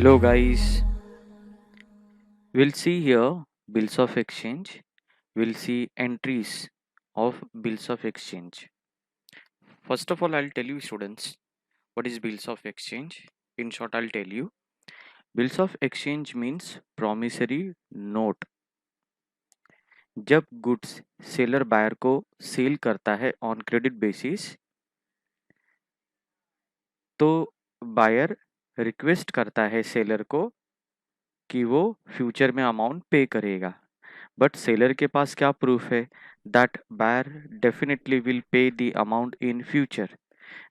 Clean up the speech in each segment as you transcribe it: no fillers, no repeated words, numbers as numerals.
Hello guys, we'll see here bills of exchange. We'll see entries of bills of exchange. First of all, I'll tell you students what is bills of exchange. In short, I'll tell you bills of exchange means promissory note. जब goods seller buyer को cell करता है on credit basis तो buyer request करता है seller को कि वो फ्यूचर में अमाउंट पे करेगा बट सेलर के पास क्या प्रूफ है that buyer definitely will pay the amount in future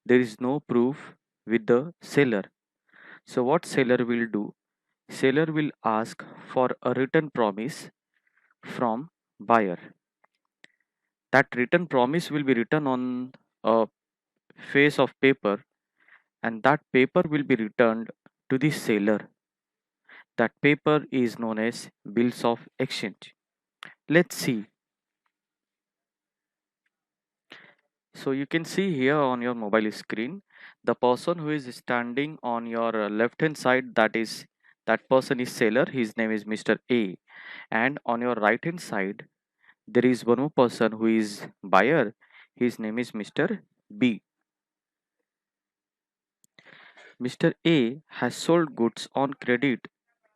there is no proof with the seller. So what seller will do? Seller will ask for a written promise from buyer. That written promise will be written on a face of paper and that paper will be returned to the seller. That paper is known as bills of exchange. Let's see. So you can see here on your mobile screen, the person who is standing on your left hand side, that person is seller. His name is Mr. A. And on your right hand side, there is one more person who is buyer. His name is Mr. B. Mr. A has sold goods on credit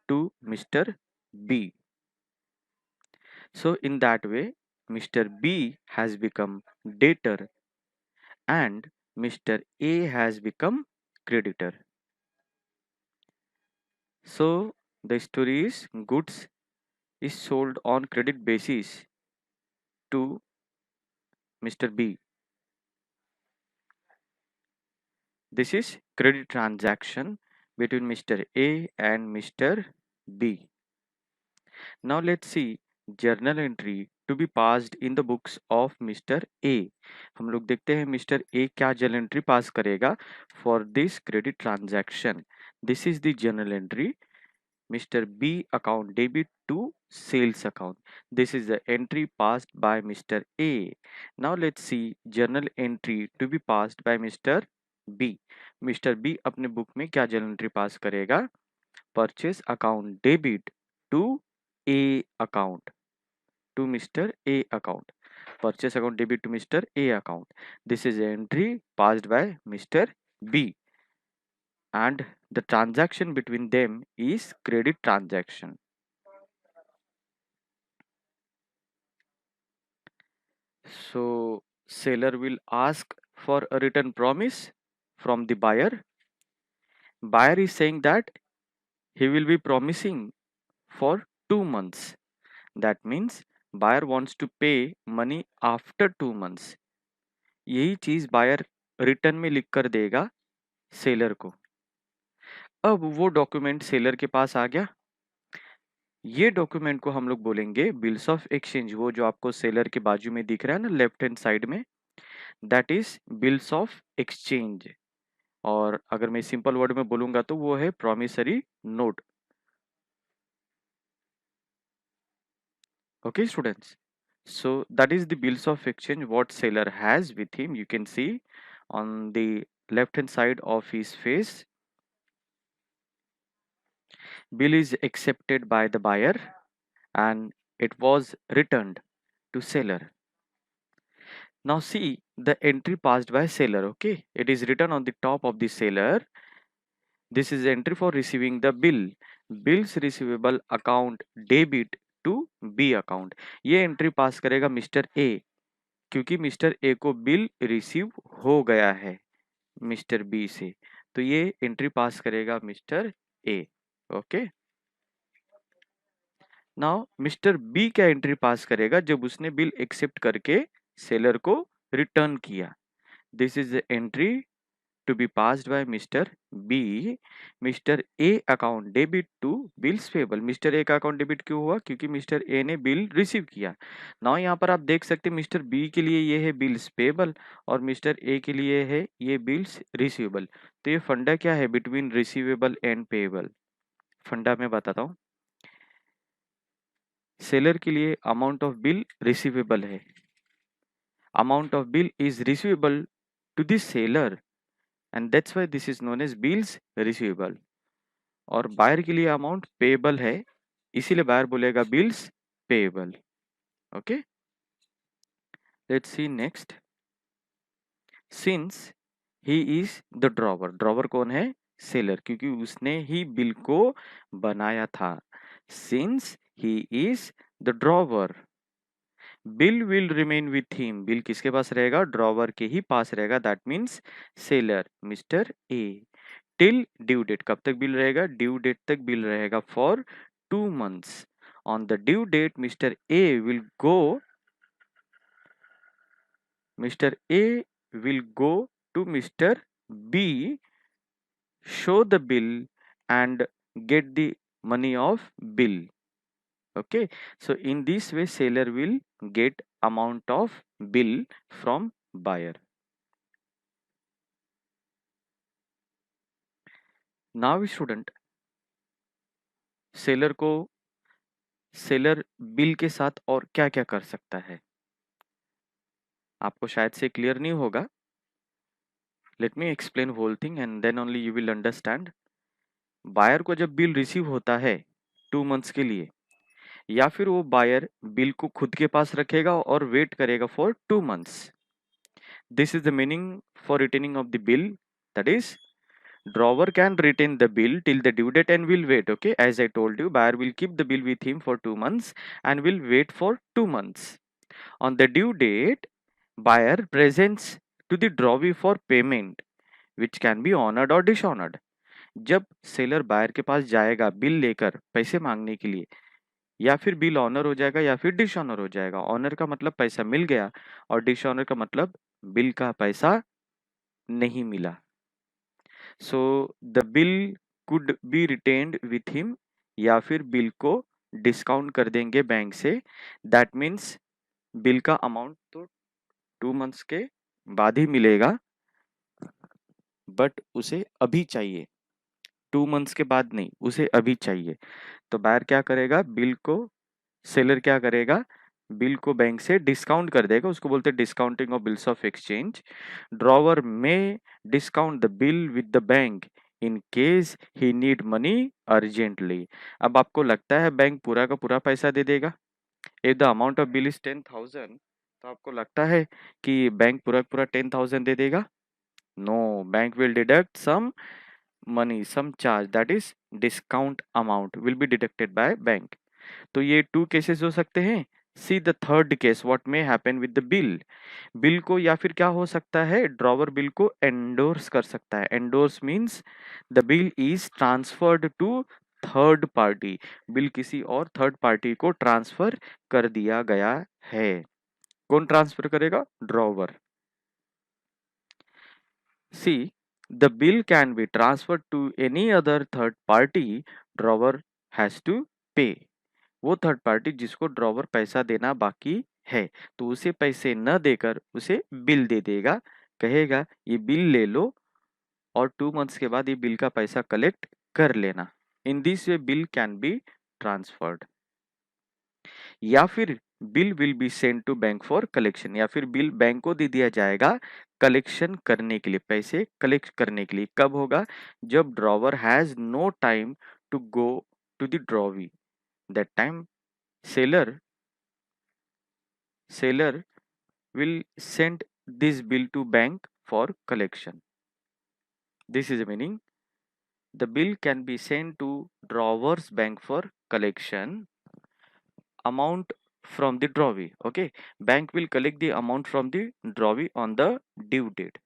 to Mr. B. So in that way, Mr. B has become debtor and Mr. A has become creditor. So the story is goods is sold on credit basis to Mr. B. This is credit transaction between Mr. A and Mr. B. Now let's see journal entry to be passed in the books of Mr. A. हम लोग देखते हैं Mr. A क्या journal entry pass करेगा for this credit transaction. This is the journal entry. Mr. B account debit to sales account. This is the entry passed by Mr. A. Now let's see journal entry to be passed by Mr. B. Mr. B अपने book में क्या journal entry पास करेगा? Purchase account debit to A account. To Mr. A account. Purchase account debit to Mr. A account. This is the entry passed by Mr. B. And the transaction between them is credit transaction. So seller will ask for a written promise from the buyer. Buyer is saying that he will be promising for 2 months. That means buyer wants to pay money after 2 months. यही चीज buyer return में लिख कर देगा seller को. अब वो document seller के पास आ गया. ये डॉक्यूमेंट को हम लोग बोलेंगे बिल्स ऑफ एक्सचेंज. वो जो आपको सेलर के बाजू में दिख रहा है ना लेफ्ट हैंड साइड में, that is bills of exchange. और अगर मैं सिंपल वर्ड में बोलूंगा तो वो है promissory note. Okay students, so that is the bills of exchange what seller has with him. You can see on the left hand side of his face, bill is accepted by the buyer and it was returned to seller. Now see the entry passed by seller. Okay, it is written on the top of the seller. This is entry for receiving the bill. Bills receivable account debit to B account. ये entry pass करेगा mister ए क्योंकि mister A को bill receive हो गया है mister B से. तो ये एंट्री पास करेगा mister A. Okay, now mister B क्या एंट्री पास करेगा जब उसने बिल एक्सेप्ट करके सेलर को रिटर्न किया. This is the entry to be passed by Mr. B. Mr. A account debit to bills payable. Mr. A का account debit क्यों हुआ? क्योंकि मिस्टर ए ने बिल रिसीव किया. नाउ यहाँ पर आप देख सकते हैं मिस्टर बी के लिए ये है बिल्स पेबल और मिस्टर ए के लिए है ये बिल्स रिसीवेबल. तो ये फंडा क्या है बिटवीन रिसीवेबल एंड पेबल? फंडा मैं बताता हूँ. सेलर के लिए अमाउंट ऑफ बिल रिसीवेबल है. Amount of bill is receivable to the seller and that's why this is known as bills receivable. और बायर के लिए अमाउंट पेएबल है, इसीलिए बायर बोलेगा bills payable. Okay, let's see next. Since he is the drawer, drawer कौन है? Seller, क्योंकि उसने ही बिल को बनाया था। Since he is the drawer, bill will remain with him, bill किसके पास रहेगा? ड्रॉवर के ही पास रहेगा, that means seller mister A. Till due date, कब तक बिल रहेगा? ड्यू डेट तक बिल रहेगा for 2 months। On the due date mister A will go, Mr. A will go to Mr. B, show the bill and get the money of bill. Okay, so in this way seller will get amount of bill from buyer. Now student, seller को seller bill के साथ और क्या क्या कर सकता है, आपको शायद से क्लियर नहीं होगा। Let me explain whole thing and then only you will understand. Buyer को जब बिल रिसीव होता है 2 months के लिए, या फिर वो बायर बिल को खुद के पास रखेगा और वेट करेगा for 2 months। This is the meaning for retaining of the bill, that is drawer can retain the bill till the due date and will wait. Okay, as I told you, buyer will keep the bill with him for 2 months and will wait for 2 months. On the due date, buyer presents to the drawee for payment, which can be honored or dishonored. जब seller buyer के पास जाएगा bill लेकर पैसे मांगने के लिए, या फिर बिल ऑनर हो जाएगा या फिर डिसऑनर हो जाएगा। ऑनर का मतलब पैसा मिल गया और डिसऑनर का मतलब बिल का पैसा नहीं मिला। So the bill could be retained with him, या फिर बिल को डिस्काउंट कर देंगे बैंक से। दैट मीन्स बिल का अमाउंट तो 2 months के बाद ही मिलेगा, बट उसे अभी चाहिए, 2 months के बाद नहीं, उसे अभी चाहिए। तो बायर क्या करेगा? बिल को, सेलर क्या करेगा? बिल को बैंक से डिस्काउंट कर देगा, उसको बोलते हैं discounting of bills of exchange. Drawer में discount the bill with the bank in case he need money urgently. अब आपको लगता है बैंक पूरा का पूरा पैसा दे देगा? If the amount of bill is 10,000, तो आपको लगता है कि बैंक पूरा पूरा 10,000 दे देगा? No, bank will deduct some money, some charge, that is discount amount will be deducted by bank. तो ये 2 केसेस हो सकते हैं। See the third case, what may happen with the bill. Bill को या फिर क्या हो सकता है? ड्रॉवर बिल को एंडोर्स कर सकता है। Endorse means the bill is transferred to third party, bill किसी और थर्ड पार्टी को ट्रांसफर कर दिया गया है। कौन ट्रांसफर करेगा? Drawer. See, the bill can be transferred to any other third party, drawer has to pay. वो थर्ड पार्टी जिसको ड्रॉवर पैसा देना बाकी है, तो उसे पैसे न देकर उसे बिल दे देगा, कहेगा ये बिल ले लो और 2 months के बाद ये बिल का पैसा कलेक्ट कर लेना। In this way bill can be transferred. या फिर bill will be send to bank for collection, या फिर बिल बैंक को दे दिया जाएगा कलेक्शन करने के लिए, पैसे कलेक्ट करने के लिए। कब होगा? जब drawer has no time to go to the drawee, that time seller seller will send this bill to bank for collection. This is the meaning. The bill can be sent to drawer's bank for collection. Amount from the drawee. Okay, bank will collect the amount from the drawee on the due date.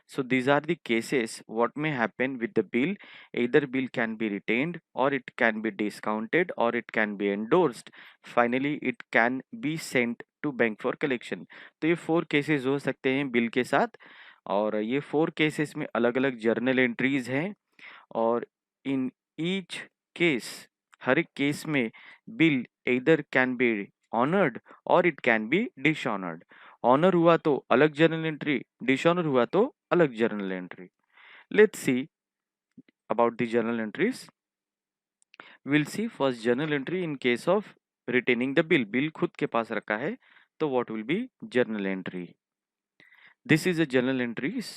So these are the cases what may happen with the bill. Either bill can be retained, or it can be discounted, or it can be endorsed. Finally it can be sent to bank for collection. तो ये 4 cases हो सकते हैं bill के साथ, और ये 4 cases में अलग अलग जर्नल एंट्रीज हैं, और इन ईच केस, हर एक केस में bill either can be honoured और it can be dishonoured. Honour हुआ तो अलग जर्नल एंट्री, डिसऑनर हुआ तो अलग journal entry. Let's see about the journal entries. Will see first journal entry in case of retaining the bill, bill खुद के पास रखा है तो what will be journal entry. This is a journal entries.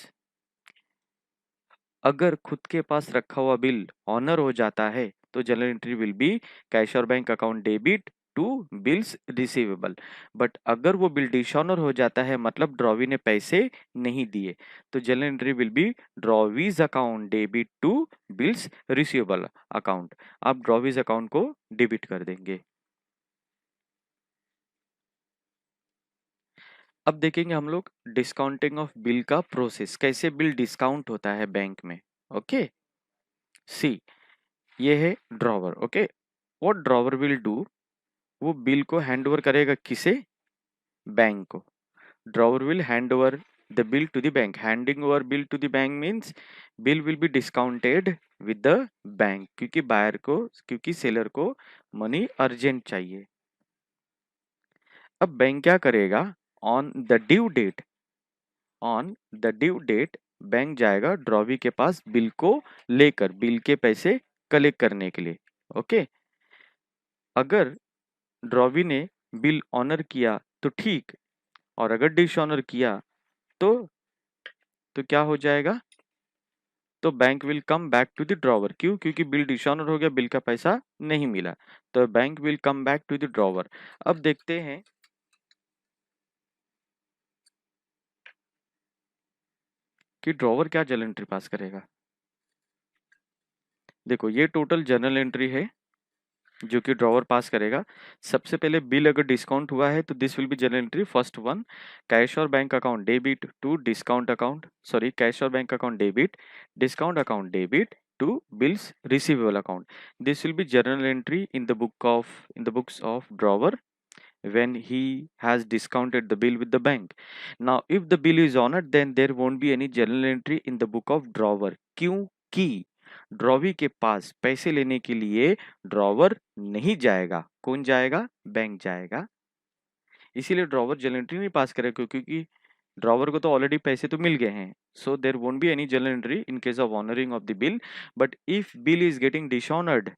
अगर खुद के पास रखा हुआ बिल ऑनर हो जाता है तो general entry will be cash और bank account debit to bills receivable. But अगर वो बिल डिसऑनर हो जाता है मतलब ड्रॉवी ने पैसे नहीं दिए तो general entry will be drawee's account debit to bills receivable account. आप ड्रॉवीज अकाउंट को डेबिट कर देंगे। अब देखेंगे हम लोग डिस्काउंटिंग ऑफ बिल का प्रोसेस, कैसे बिल डिस्काउंट होता है बैंक में। ओके, सी ये है drawer. Okay, what drawer will do, वो बिल को हैंड ओवर करेगा किसे, बैंक को। Drawer will hand over the bill to the bank. Handing over bill to the bank means bill will B discounted with the bank, क्योंकि buyer को, क्योंकि seller को money urgent चाहिए। अब बैंक क्या करेगा, on the due date, on the due date bank जाएगा drawee के पास बिल को लेकर, बिल के पैसे कलेक्ट करने के लिए। ओके, अगर ड्रॉवी ने बिल ऑनर किया तो ठीक, और अगर डिसऑनर किया तो क्या हो जाएगा, तो bank will come back to the drawer. क्यों, क्योंकि बिल डिसऑनर हो गया, बिल का पैसा नहीं मिला, तो bank will come back to the drawer. अब देखते हैं कि ड्रॉवर क्या जर्नल एंट्री पास करेगा। देखो ये टोटल जर्नल एंट्री है जो कि ड्रॉवर पास करेगा। सबसे पहले बिल अगर डिस्काउंट हुआ है तो this will be journal entry first one, cash और bank account debit to discount account, sorry cash और bank account debit, discount account debit to bills receivable account. This will be journal entry in the books of drawer when he has discounted the bill with the bank. Now if the bill is honored then there won't be any journal entry in the book of drawer, क्योंकि drawee के पास पैसे लेने के लिए drawer नहीं जाएगा। कौन जाएगा, बैंक जाएगा। इसीलिए ड्रॉवर जर्नल एंट्री नहीं पास करेगा, क्योंकि ड्रॉवर को तो ऑलरेडी पैसे तो मिल गए हैं। So there won't be any journal entry in case of honouring of the bill. But if bill is getting dishonoured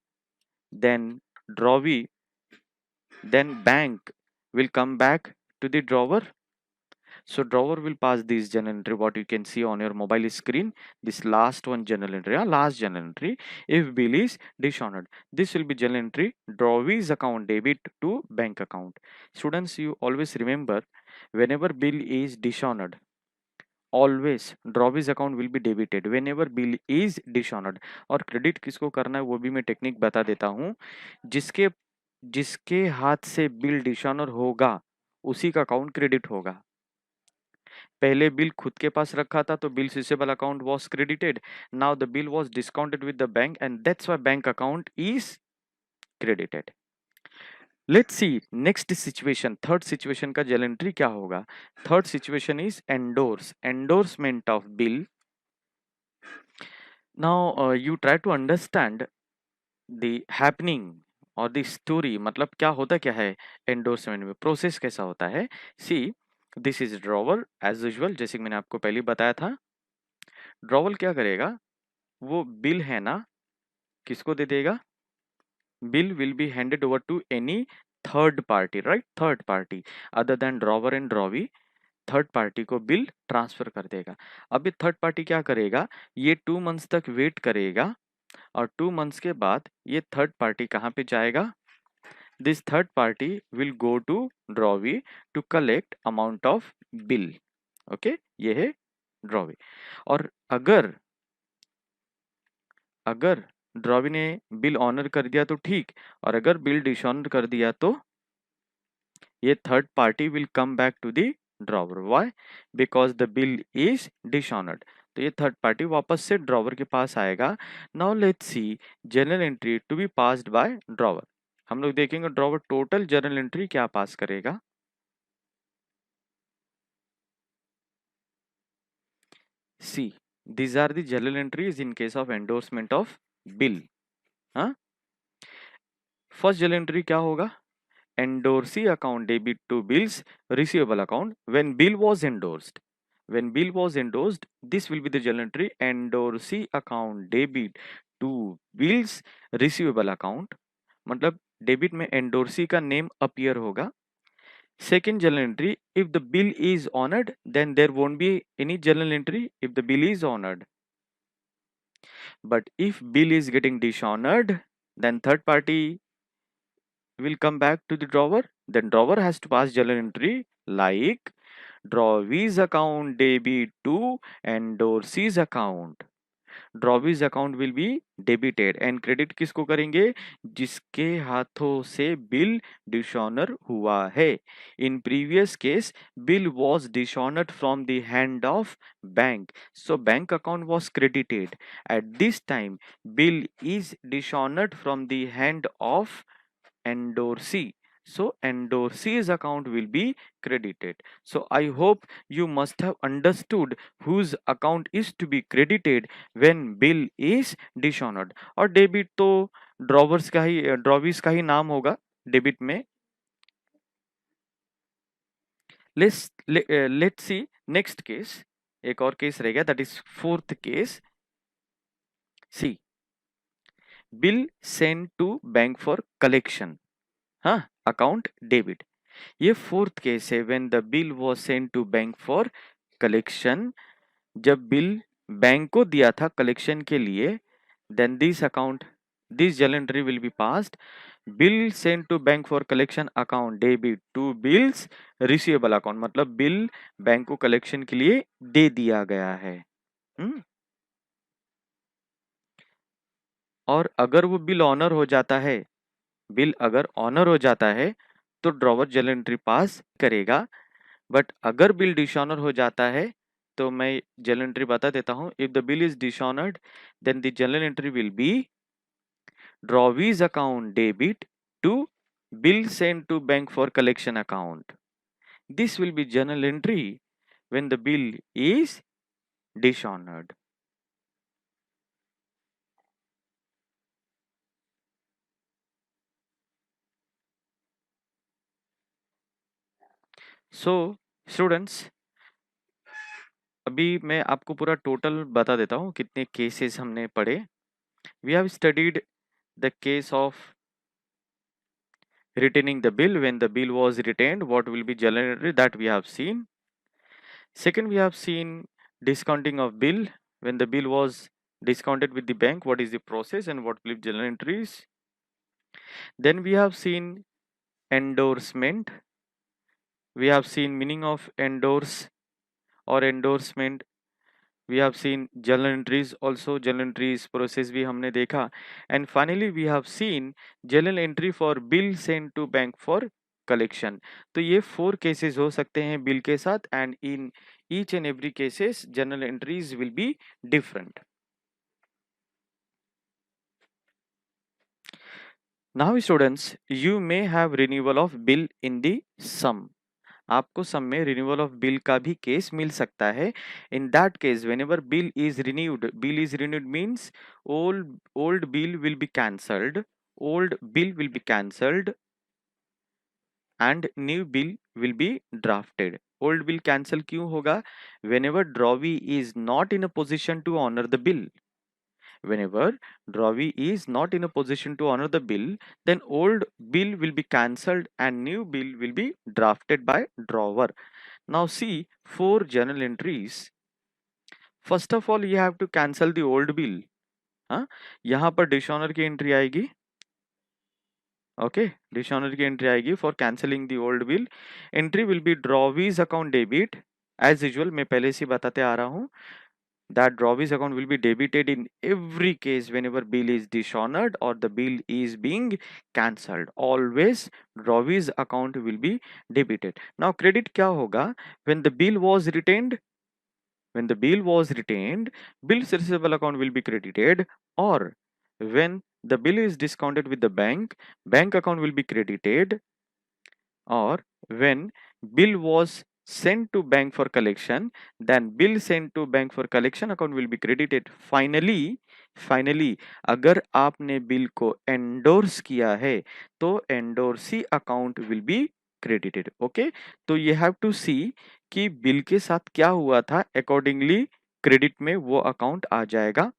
then drawee then bank will come back to the drawer. So drawer will pass this journal entry, what you can see on your mobile screen, this last one journal entry, last journal entry. If bill is dishonored, this will be journal entry drawee's account debit to bank account. Students, you always remember, whenever bill is dishonored, always drawee's account will be debited whenever bill is dishonored. और credit किसको करना है वो भी मैं technique बता देता हूँ। जिसके जिसके हाथ से बिल डिसऑनर होगा उसी का अकाउंट क्रेडिट होगा। पहले बिल खुद के पास रखा था तो bill receivable account was credited, now the bill was discounted with the bank and that's why bank account is credited. Let's see next situation, third situation का जर्नल एंट्री क्या होगा। Third situation is endorsement of bill. Now you try to understand the happening और the story, मतलब क्या होता क्या है endorsement में, प्रोसेस कैसा होता है। See this is drawer as usual, जैसे कि मैंने आपको पहले बताया था। ड्रॉवर क्या करेगा, वो बिल है ना किसको दे देगा, bill will be handed over to any third party, right, third party other than drawer and drawee. Third party को बिल ट्रांसफर कर देगा। अब ये थर्ड पार्टी क्या करेगा, ये 2 मंथ्स तक वेट करेगा और 2 मंथ्स के बाद ये थर्ड पार्टी कहाँ पे जाएगा, this third party will go to drawee to collect amount of bill. Okay, ये है ड्रॉवी। और अगर अगर ड्रॉवी ने बिल ऑनर कर दिया तो ठीक, और अगर बिल डिसऑनर कर दिया तो ये third party will come back to the drawer. Why, because the bill is dishonoured. तो ये थर्ड पार्टी वापस से ड्रॉवर के पास आएगा। Now let's see journal entry to be passed by drawer. हम लोग देखेंगे ड्रॉवर टोटल जर्नल एंट्री क्या पास करेगा। सी these are the journal entries in case of endorsement of bill। हाँ, फर्स्ट journal entry क्या होगा, endorsee account debit to bills receivable account when bill was endorsed। when bill was endorsed this will be the journal entry endorsee account debit to bills receivable account, मतलब debit में endorsee का name appear होगा। Second journal entry, if the bill is honored then there won't be any journal entry if the bill is honored। But if bill is getting dishonored, then third party will come back to the drawer. Then drawer has to pass journal entry like drawee's account debit to endorsee's account. Drawee's account will be debited and credit किसको करेंगे? जिसके हाथों से bill dishonour हुआ है. In previous case bill was dishonoured from the hand of bank, so bank account was credited. At this time bill is dishonoured from the hand of endorsee, so endorsee's account will be credited. So I hope you must have understood whose account is to be credited when bill is dishonored. और debit तो drawer's का ही drawee's का ही नाम होगा debit में. Let's see next case. एक और केस रहेगा, that is fourth case. See bill send to bank for collection. हाँ, अकाउंट डेबिट. ये फोर्थ केस है. When the bill was sent to bank for collection, जब बिल बैंक को दिया था कलेक्शन के लिए, then this journal entry will be passed. Bill sent to bank for collection account debit to bills receivable account, मतलब bill bank को collection के लिए दे दिया गया है. और अगर वो बिल ऑनर हो जाता है, बिल अगर ऑनर हो जाता है तो ड्रॉवर जर्नल एंट्री पास करेगा. बट अगर बिल डिसऑनर हो जाता है तो मैं जर्नल एंट्री बता देता हूं. If the bill is dishonoured, then the journal entry will be drawee's account debit to bill send to bank for collection account. This will be journal entry when the bill is dishonoured. So students, अभी मैं आपको पूरा total बता देता हूँ कितने cases हमने पढ़े. We have studied the case of retaining the bill. When the bill was retained, what will be journal entry, that we have seen. Second, we have seen discounting of bill. When the bill was discounted with the bank, what is the process and what will be journal entries. Then we have seen endorsement. We have seen meaning of endorse or endorsement. We have seen journal entries also. Journal entries process भी हमने देखा. And finally we have seen journal entry for bill sent to bank for collection. तो ये 4 cases हो सकते हैं bill के साथ, and in each and every cases journal entries will be different. Now students, you may have renewal of bill in the sum. आपको सम में renewal of bill का भी केस मिल सकता है. In that case whenever bill is renewed means old bill will be cancelled, and new bill will be drafted. Old bill cancel क्यों होगा? Whenever drawee is not in a position to honour the bill. Whenever drawee is not in a position to honor the bill, then old bill will be cancelled and new bill will be drafted by drawer. Now see 4 journal entries. First of all, you have to cancel the old bill. हाँ, यहाँ पर dishonour की entry आएगी. ओके, dishonour की entry आएगी for cancelling the old bill. Entry will be drawee's account debit. As usual मैं पहले से बताते आ रहा हूँ that drawings account will be debited in every case whenever bill is dishonored or the bill is being cancelled. Always drawings account will be debited. Now credit क्या होगा? When the bill was retained, bill's receivable account will be credited. Or when the bill is discounted with the bank account will be credited. Or when bill was sent to bank for collection, then bill sent to bank for collection account will be credited. Finally अगर आपने bill को endorse किया है तो endorsee account will be credited. Okay, तो you have to सी कि bill के साथ क्या हुआ था, अकॉर्डिंगली क्रेडिट में वो अकाउंट आ जाएगा.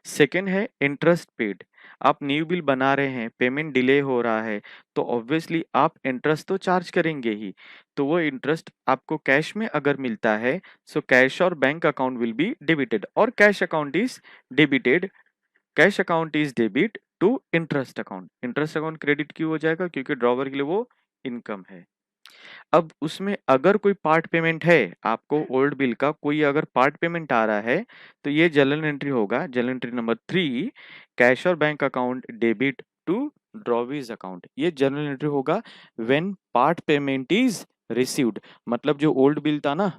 सेकेंड है इंटरेस्ट पेड. आप न्यू बिल बना रहे हैं, पेमेंट डिले हो रहा है, तो ऑब्वियसली आप इंटरेस्ट तो चार्ज करेंगे ही. तो वो इंटरेस्ट आपको कैश में अगर मिलता है, सो कैश और bank account will be debited, और cash account is debited cash account is debit to interest account. Interest account credit क्यों हो जाएगा? क्योंकि ड्रॉवर के लिए वो इनकम है। अब उसमें अगर कोई पार्ट पेमेंट है, आपको ओल्ड बिल का कोई अगर पार्ट पेमेंट आ रहा है, तो ये जर्नल एंट्री होगा, जर्नल एंट्री नंबर 3, कैश और bank account debit to drawee's account. ये जर्नल एंट्री होगा when part payment is received. मतलब जो ओल्ड बिल था ना,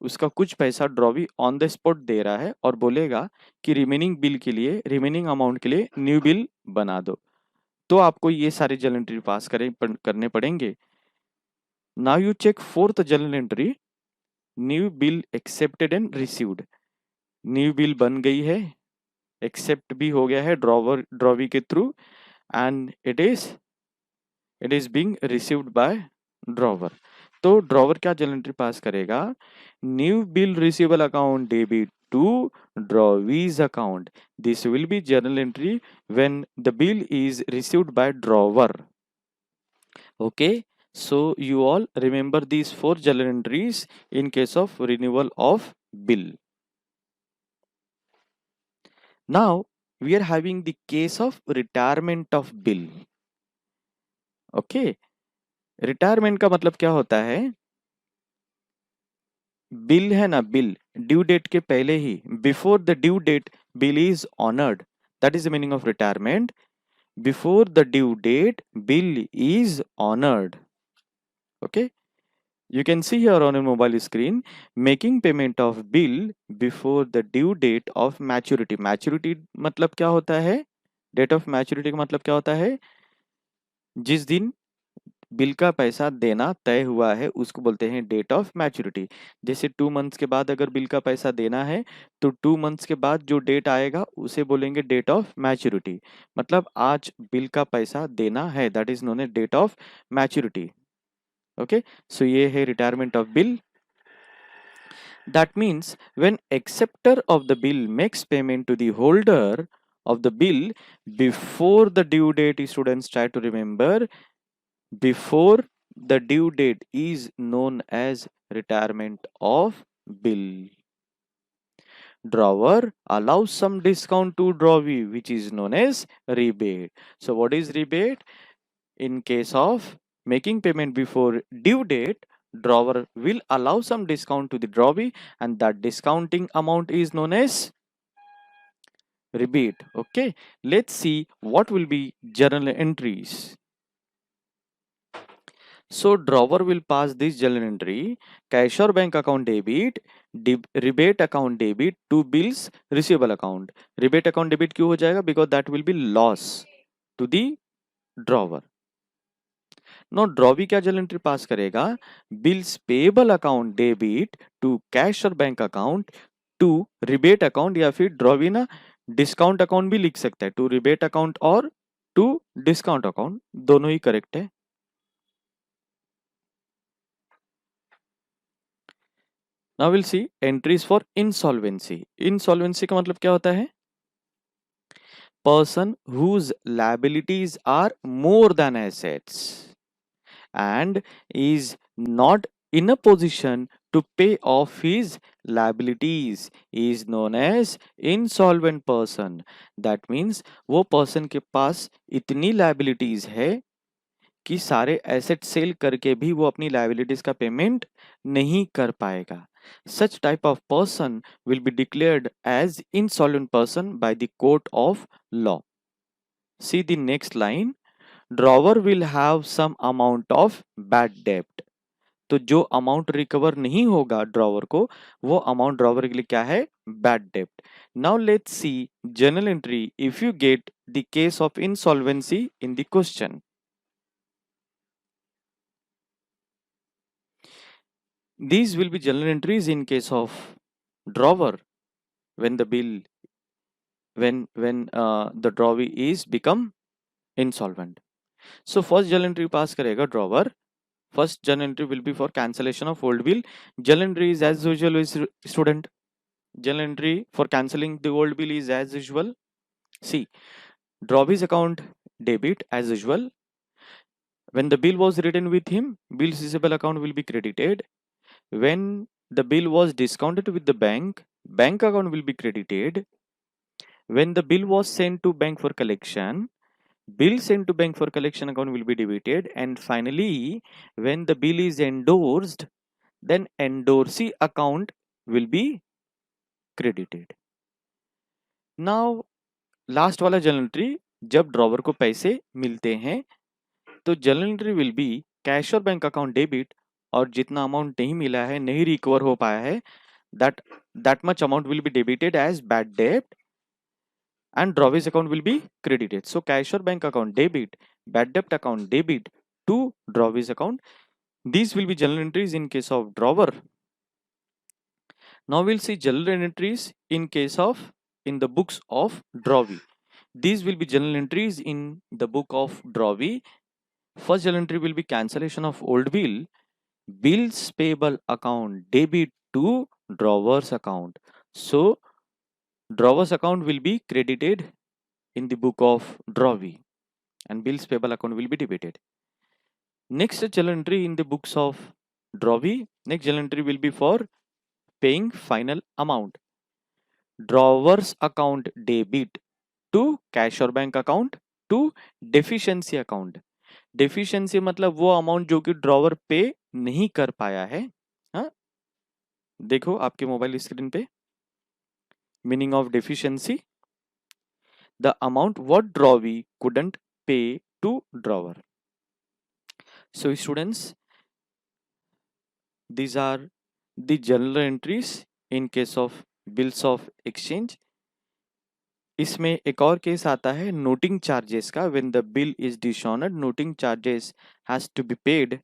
उसका कुछ पैसा ड्रॉवी ऑन द स्पॉट दे रहा है और बोलेगा कि रिमेनिंग बिल के लिए, रिमेनिंग अमाउंट के लिए न्यू बिल बना दो। तो आपको ये सारे जर्नल एंट्री पास करने पड़ेंगे। Now you check fourth journal entry, new bill accepted and received. New bill बन गई है, एक्सेप्ट भी हो गया है ड्रॉवी के through, and it is being received by drawer. तो ड्रॉवर क्या जर्नल एंट्री पास करेगा? New bill receivable account debit to drawee's account. This will be journal entry when the bill is received by drawer. Okay, so you all remember these 4 journal entries in case of renewal of bill. Now we are having the case of retirement of bill. Okay, retirement का मतलब क्या होता है? Bill है ना, bill due date के पहले ही, before the due date bill is honoured, that is the meaning of retirement. Before the due date bill is honoured. Okay, you can see here on your mobile screen, making payment of bill before the due date of maturity. Maturity मतलब क्या होता है? Date of maturity का मतलब क्या होता है? जिस दिन बिल का पैसा देना तय हुआ है उसको बोलते हैं डेट ऑफ मैच्योरिटी। जैसे 2 मंथ्स के बाद अगर बिल का पैसा देना है, तो 2 मंथ्स के बाद जो डेट आएगा उसे बोलेंगे डेट ऑफ मैच्योरिटी। मतलब आज बिल का पैसा देना है, that is known as date of maturity. Okay, so ये है retirement of bill. That means when acceptor of the bill makes payment to the holder of the bill before the due date, students try to remember, before the due date is known as retirement of bill. Drawer allows some discount to drawee, which is known as rebate. So what is rebate? In case of making payment before due date, drawer will allow some discount to the drawee, and that discounting amount is known as rebate. Okay, let's see what will be journal entries. So drawer will pass this journal entry, cash or bank account debit, rebate account debit to bills receivable account. Rebate account debit क्यों हो जाएगा? Because that will be loss to the drawer. No drawee क्या journal entry pass करेगा? Bills payable account debit to cash और bank account to rebate account, या फिर drawee ना discount account भी लिख सकता है, टू रिबेट अकाउंट और टू डिस्काउंट अकाउंट, दोनों ही करेक्ट है। Now will see entries for insolvency. Insolvency का मतलब क्या होता है? Person whose liabilities are more than assets and is not in a position to pay off his liabilities is known as insolvent person. That means वो person के पास इतनी liabilities है कि सारे एसेट सेल करके भी वो अपनी liabilities का पेमेंट नहीं कर पाएगा। Such type of person will be declared as insolvent person by the court of law. See the next line, drawer will have some amount of bad डेब्ट। तो जो अमाउंट रिकवर नहीं होगा ड्रॉवर को, वो अमाउंट ड्रॉवर के लिए क्या है? बैड डेब्ट। Now let's see journal entry if you get the case of insolvency in the question. These will be journal entries in case of drawer when the bill when the drawee is become insolvent. So first journal entry pass करेगा drawer. First journal entry will be for cancellation of old bill. Journal entry is as usual with student. Journal entry for cancelling the old bill is as usual. See, drawbee's account debit as usual. When the bill was written with him, bill receivable account will be credited. When the bill was discounted with the bank, bank account will be credited. When the bill was sent to bank for collection, bill sent to bank for collection account will be debited, and finally when the bill is endorsed, then endorsee account will be credited. Now last वाला journal entry, जब drawer को पैसे मिलते हैं तो journal entry will be cash और bank account debit, और जितना अमाउंट नहीं मिला है, नहीं रिकवर हो पाया है, that much amount will be debited as bad डेब्ट and drawers account will be credited. So cash or bank account debit, bad debt account debit to drawers account. These will be journal entries in case of drawer. Now we'll see journal entries in case of in the books of drawee. These will be journal entries in the book of drawee. First journal entry will be cancellation of old bill, bills payable account debit to drawers account. So drawers account will be credited in the book of drawee and bills payable account will be debited. Next journal entry in the books of drawee, next journal entry will be for paying final amount. Drawers account debit to cash or bank account to deficiency account. Deficiency मतलब वो amount जो कि drawer पे नहीं कर पाया है. हाँ, देखो आपके मोबाइल स्क्रीन पे meaning of deficiency, the amount what drawee couldn't pay to drawer. So students, these are the journal entries in case of bills of exchange. इसमें एक और केस आता है नोटिंग चार्जेस का. When the bill is dishonoured, noting charges has to be paid.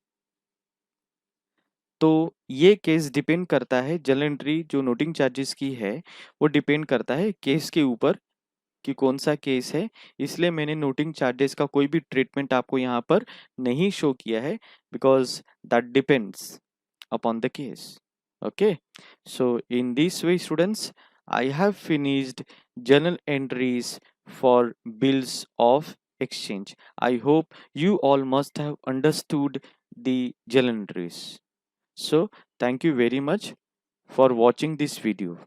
तो ये case depend करता है, जर्नल एंट्री जो नोटिंग चार्जेस की है वो डिपेंड करता है केस के ऊपर कि कौन सा केस है. इसलिए मैंने नोटिंग चार्जेस का कोई भी ट्रीटमेंट आपको यहाँ पर नहीं शो किया है, because that depends upon the case. Okay, so in this way students, I have finished journal entries for bills of exchange. I hope you all must have understood the journal entries. So thank you very much for watching this video.